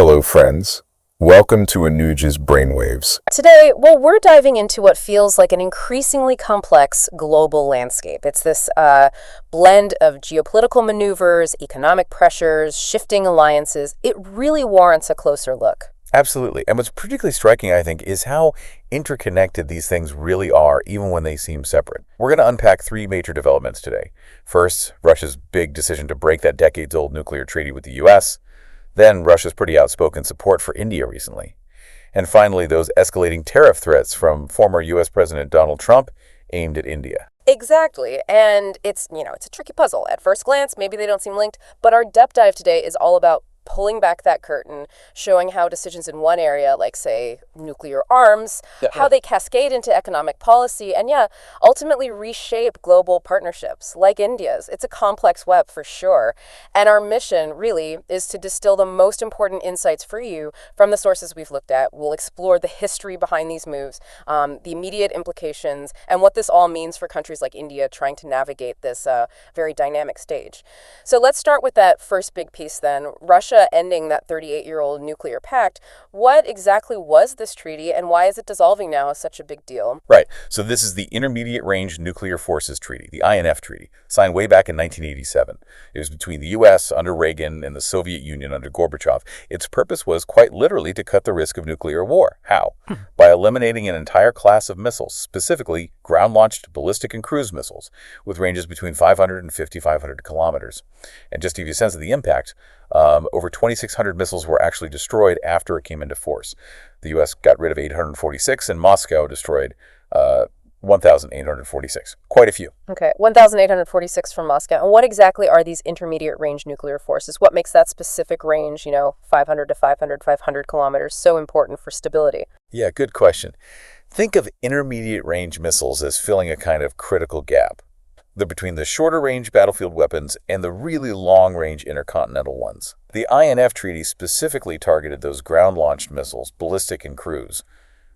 Hello, friends. Welcome to Anuj's Brainwaves. Today, we're diving into what feels like an increasingly complex global landscape. It's this blend of geopolitical maneuvers, economic pressures, shifting alliances. It really warrants a closer look. Absolutely. And what's particularly striking, I think, is how interconnected these things really are, even when they seem separate. We're going to unpack three major developments today. First, Russia's big decision to break that decades-old nuclear treaty with the U.S., then Russia's pretty outspoken support for India recently. And finally, those escalating tariff threats from former U.S. President Donald Trump aimed at India. Exactly. And it's a tricky puzzle. At first glance, maybe they don't seem linked, but our depth dive today is all about pulling back that curtain, showing how decisions in one area, like, say, nuclear arms, how they cascade into economic policy and, ultimately reshape global partnerships, like India's. It's a complex web for sure. And our mission, really, is to distill the most important insights for you from the sources we've looked at. We'll explore the history behind these moves, the immediate implications, and what this all means for countries like India trying to navigate this very dynamic stage. So let's start with that first big piece then. Russia ending that 38-year-old nuclear pact. What exactly was this treaty, and why is it dissolving now as such a big deal? Right. So this is the Intermediate Range Nuclear Forces Treaty, the INF Treaty, signed way back in 1987. It was between the U.S. under Reagan and the Soviet Union under Gorbachev. Its purpose was quite literally to cut the risk of nuclear war. How? By eliminating an entire class of missiles, specifically ground-launched ballistic and cruise missiles, with ranges between 500 and 5,500 kilometers. And just to give you a sense of the impact, over 2,600 missiles were actually destroyed after it came into force. The U.S. got rid of 846, and Moscow destroyed 1,846. Quite a few. Okay, 1,846 from Moscow. And what exactly are these intermediate range nuclear forces? What makes that specific range, 500 to 500 kilometers, so important for stability? Yeah, good question. Think of intermediate range missiles as filling a kind of critical gap. They're between the shorter range battlefield weapons and the really long range intercontinental ones. The INF Treaty specifically targeted those ground-launched missiles, ballistic and cruise,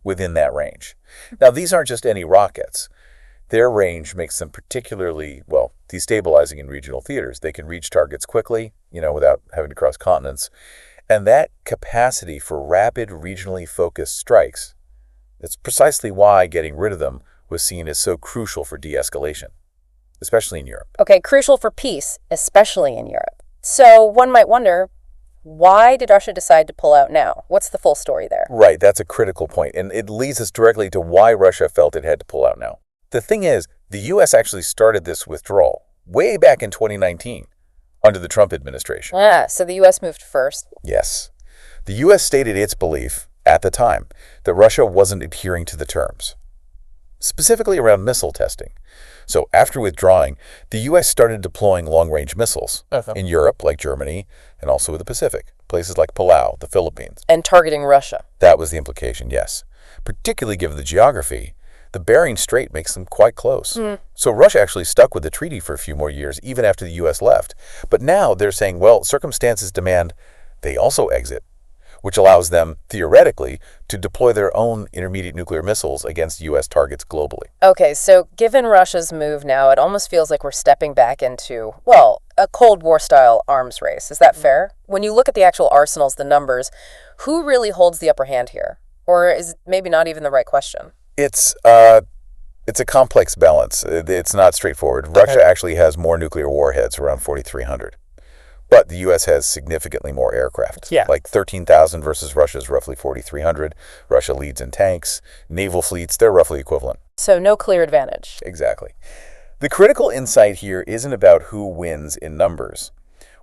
within that range. Now, these aren't just any rockets. Their range makes them particularly, destabilizing in regional theaters. They can reach targets quickly, without having to cross continents. And that capacity for rapid, regionally focused strikes, that's precisely why getting rid of them was seen as so crucial for de-escalation, especially in Europe. Okay, crucial for peace, especially in Europe. So one might wonder, why did Russia decide to pull out now? What's the full story there? Right, that's a critical point, and it leads us directly to why Russia felt it had to pull out now. The thing is, the U.S. actually started this withdrawal way back in 2019 under the Trump administration. So the U.S. moved first. Yes. The U.S. stated its belief at the time that Russia wasn't adhering to the terms, specifically around missile testing. So after withdrawing, the U.S. started deploying long-range missiles in Europe, like Germany, and also in the Pacific, places like Palau, the Philippines. And targeting Russia. That was the implication, yes. Particularly given the geography, the Bering Strait makes them quite close. So Russia actually stuck with the treaty for a few more years, even after the U.S. left. But now they're saying, circumstances demand they also exit, which allows them, theoretically, to deploy their own intermediate nuclear missiles against U.S. targets globally. Okay, so given Russia's move now, it almost feels like we're stepping back into, a Cold War-style arms race. Is that fair? When you look at the actual arsenals, the numbers, who really holds the upper hand here? Or is it maybe not even the right question? It's a complex balance. It's not straightforward. Okay. Russia actually has more nuclear warheads, around 4,300. But the U.S. has significantly more aircraft, like 13,000 versus Russia's roughly 4,300. Russia leads in tanks. Naval fleets, they're roughly equivalent. So no clear advantage. Exactly. The critical insight here isn't about who wins in numbers.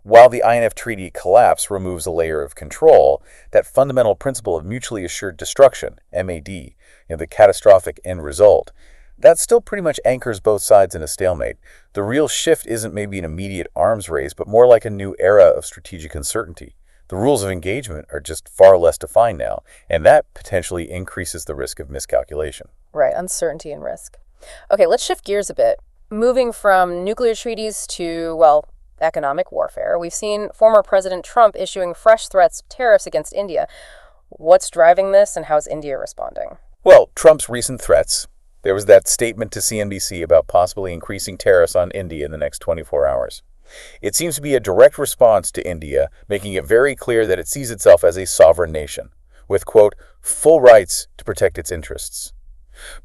While the INF Treaty collapse removes a layer of control, that fundamental principle of mutually assured destruction, MAD, the catastrophic end result, that still pretty much anchors both sides in a stalemate. The real shift isn't maybe an immediate arms race, but more like a new era of strategic uncertainty. The rules of engagement are just far less defined now, and that potentially increases the risk of miscalculation. Right, uncertainty and risk. Okay, let's shift gears a bit. Moving from nuclear treaties to, economic warfare, we've seen former President Trump issuing fresh threats of tariffs against India. What's driving this, and how's India responding? Well, Trump's recent threats. There was that statement to CNBC about possibly increasing tariffs on India in the next 24 hours. It seems to be a direct response to India, making it very clear that it sees itself as a sovereign nation, with, quote, full rights to protect its interests.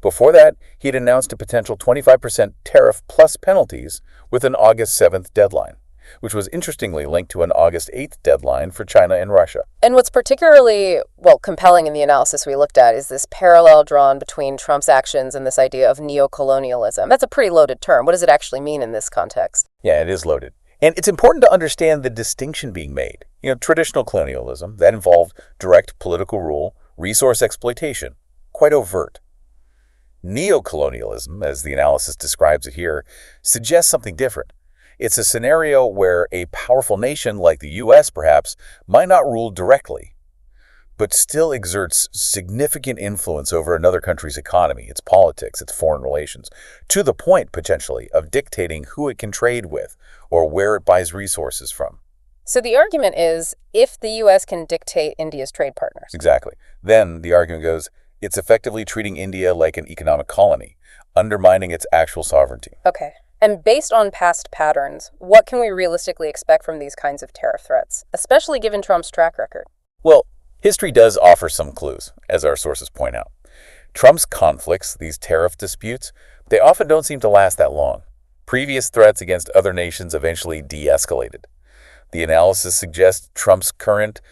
Before that, he'd announced a potential 25% tariff plus penalties with an August 7th deadline, which was interestingly linked to an August 8th deadline for China and Russia. And what's particularly, compelling in the analysis we looked at is this parallel drawn between Trump's actions and this idea of neocolonialism. That's a pretty loaded term. What does it actually mean in this context? Yeah, it is loaded. And it's important to understand the distinction being made. Traditional colonialism, that involved direct political rule, resource exploitation, quite overt. Neocolonialism, as the analysis describes it here, suggests something different. It's a scenario where a powerful nation like the U.S., perhaps, might not rule directly, but still exerts significant influence over another country's economy, its politics, its foreign relations, to the point, potentially, of dictating who it can trade with or where it buys resources from. So the argument is, if the U.S. can dictate India's trade partners. Exactly. Then the argument goes, it's effectively treating India like an economic colony, undermining its actual sovereignty. Okay. And based on past patterns, what can we realistically expect from these kinds of tariff threats, especially given Trump's track record? Well, history does offer some clues, as our sources point out. Trump's conflicts, these tariff disputes, they often don't seem to last that long. Previous threats against other nations eventually de-escalated. The analysis suggests Trump's current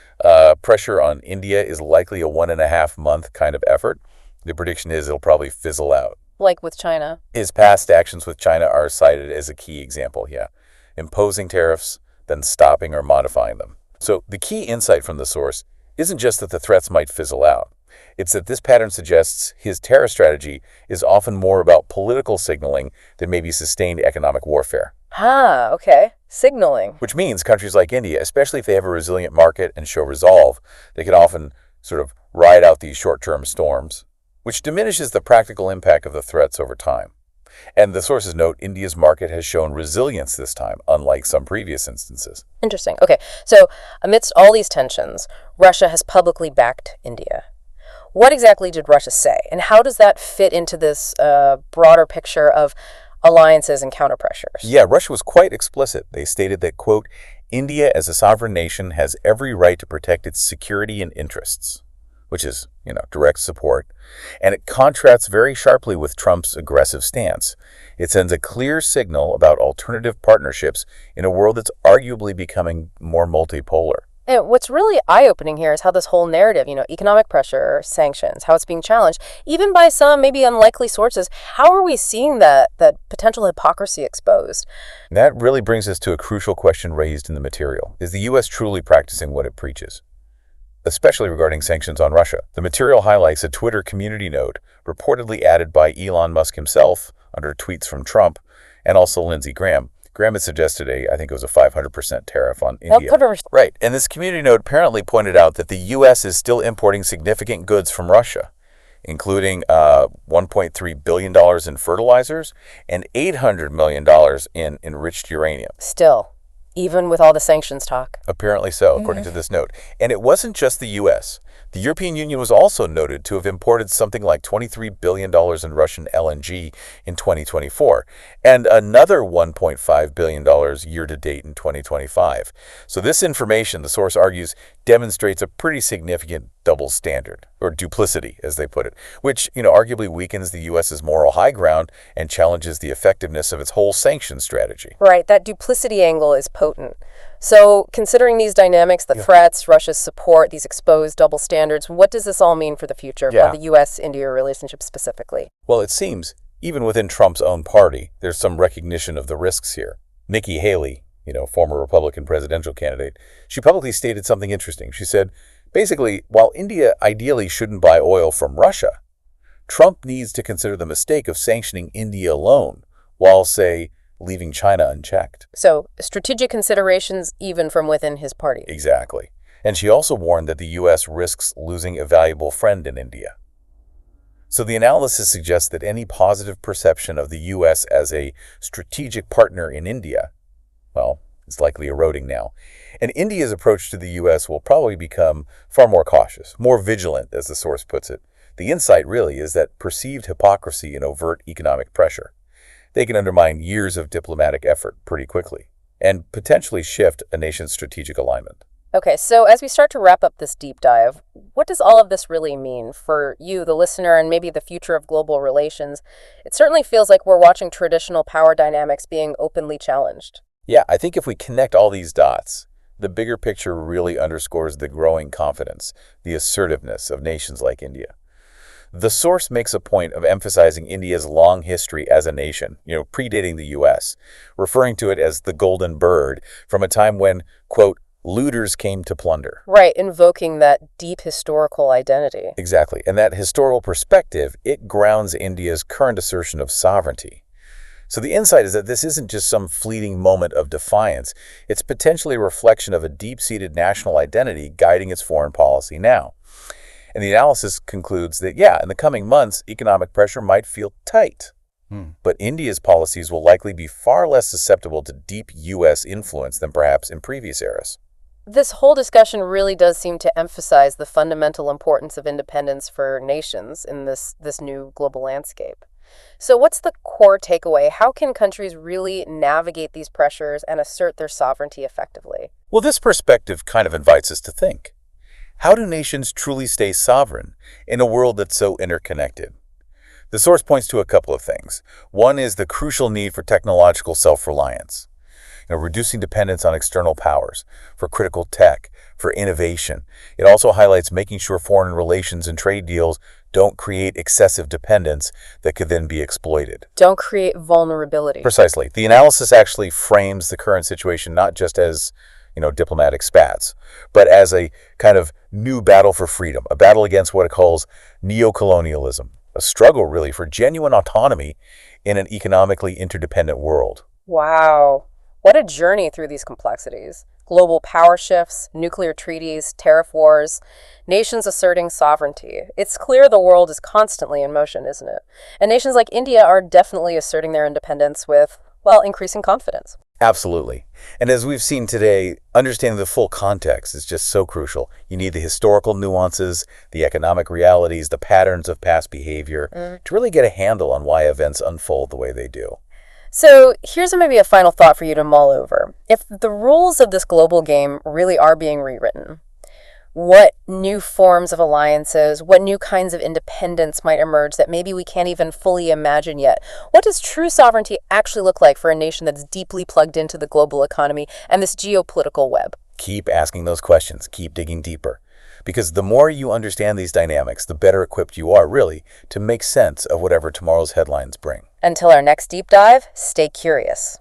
pressure on India is likely a 1.5-month kind of effort. The prediction is it'll probably fizzle out. Like with China. His past actions with China are cited as a key example, imposing tariffs, then stopping or modifying them. So the key insight from the source isn't just that the threats might fizzle out. It's that this pattern suggests his tariff strategy is often more about political signaling than maybe sustained economic warfare. Okay. Signaling. Which means countries like India, especially if they have a resilient market and show resolve, they can often sort of ride out these short-term storms, which diminishes the practical impact of the threats over time. And the sources note India's market has shown resilience this time, unlike some previous instances. Interesting. Okay, so amidst all these tensions, Russia has publicly backed India. What exactly did Russia say, and how does that fit into this broader picture of alliances and counterpressures? Yeah, Russia was quite explicit. They stated that, quote, India as a sovereign nation has every right to protect its security and interests, which is, direct support. And it contrasts very sharply with Trump's aggressive stance. It sends a clear signal about alternative partnerships in a world that's arguably becoming more multipolar. And what's really eye-opening here is how this whole narrative, economic pressure, sanctions, how it's being challenged, even by some maybe unlikely sources. How are we seeing that potential hypocrisy exposed? That really brings us to a crucial question raised in the material. Is the U.S. truly practicing what it preaches? Especially regarding sanctions on Russia. The material highlights a Twitter community note reportedly added by Elon Musk himself under tweets from Trump and also Lindsey Graham. Graham had suggested I think it was a 500% tariff on India. Right, and this community note apparently pointed out that the U.S. is still importing significant goods from Russia, including $1.3 billion in fertilizers and $800 million in enriched uranium. Still, even with all the sanctions talk. Apparently so, according to this note. And it wasn't just the U.S. The European Union was also noted to have imported something like $23 billion in Russian LNG in 2024, and another $1.5 billion year-to-date in 2025. So this information, the source argues, demonstrates a pretty significant double standard, or duplicity, as they put it, which, arguably weakens the U.S.'s moral high ground and challenges the effectiveness of its whole sanctions strategy. Right, that duplicity angle is potent. So considering these dynamics, the threats, Russia's support, these exposed double standards, what does this all mean for the future of the U.S.-India relationship specifically? Well, it seems, even within Trump's own party, there's some recognition of the risks here. Nikki Haley, former Republican presidential candidate, she publicly stated something interesting. She said, basically, while India ideally shouldn't buy oil from Russia, Trump needs to consider the mistake of sanctioning India alone, while, say, leaving China unchecked. So, strategic considerations even from within his party. Exactly. And she also warned that the U.S. risks losing a valuable friend in India. So the analysis suggests that any positive perception of the U.S. as a strategic partner in India, is likely eroding now. And India's approach to the U.S. will probably become far more cautious, more vigilant, as the source puts it. The insight really is that perceived hypocrisy and overt economic pressure, they can undermine years of diplomatic effort pretty quickly. and potentially shift a nation's strategic alignment. Okay, so as we start to wrap up this deep dive, what does all of this really mean for you, the listener, and maybe the future of global relations? It certainly feels like we're watching traditional power dynamics being openly challenged. Yeah, I think if we connect all these dots, the bigger picture really underscores the growing confidence, the assertiveness of nations like India. The source makes a point of emphasizing India's long history as a nation, predating the U.S., referring to it as the golden bird from a time when, quote, looters came to plunder. Right, invoking that deep historical identity. Exactly. And that historical perspective, it grounds India's current assertion of sovereignty. So the insight is that this isn't just some fleeting moment of defiance. It's potentially a reflection of a deep-seated national identity guiding its foreign policy now. And the analysis concludes that, in the coming months, economic pressure might feel tight. But India's policies will likely be far less susceptible to deep U.S. influence than perhaps in previous eras. This whole discussion really does seem to emphasize the fundamental importance of independence for nations in this new global landscape. So what's the core takeaway? How can countries really navigate these pressures and assert their sovereignty effectively? Well, this perspective kind of invites us to think. How do nations truly stay sovereign in a world that's so interconnected? The source points to a couple of things. One is the crucial need for technological self-reliance. Reducing dependence on external powers, for critical tech, for innovation. It also highlights making sure foreign relations and trade deals don't create excessive dependence that could then be exploited. Don't create vulnerability. Precisely. The analysis actually frames the current situation not just as, diplomatic spats, but as a kind of new battle for freedom, a battle against what it calls neocolonialism, a struggle really for genuine autonomy in an economically interdependent world. Wow. What a journey through these complexities. Global power shifts, nuclear treaties, tariff wars, nations asserting sovereignty. It's clear the world is constantly in motion, isn't it? And nations like India are definitely asserting their independence with, increasing confidence. Absolutely. And as we've seen today, understanding the full context is just so crucial. You need the historical nuances, the economic realities, the patterns of past behavior to really get a handle on why events unfold the way they do. So here's maybe a final thought for you to mull over. If the rules of this global game really are being rewritten, what new forms of alliances, what new kinds of independence might emerge that maybe we can't even fully imagine yet? What does true sovereignty actually look like for a nation that's deeply plugged into the global economy and this geopolitical web? Keep asking those questions. Keep digging deeper. Because the more you understand these dynamics, the better equipped you are, really, to make sense of whatever tomorrow's headlines bring. Until our next deep dive, stay curious.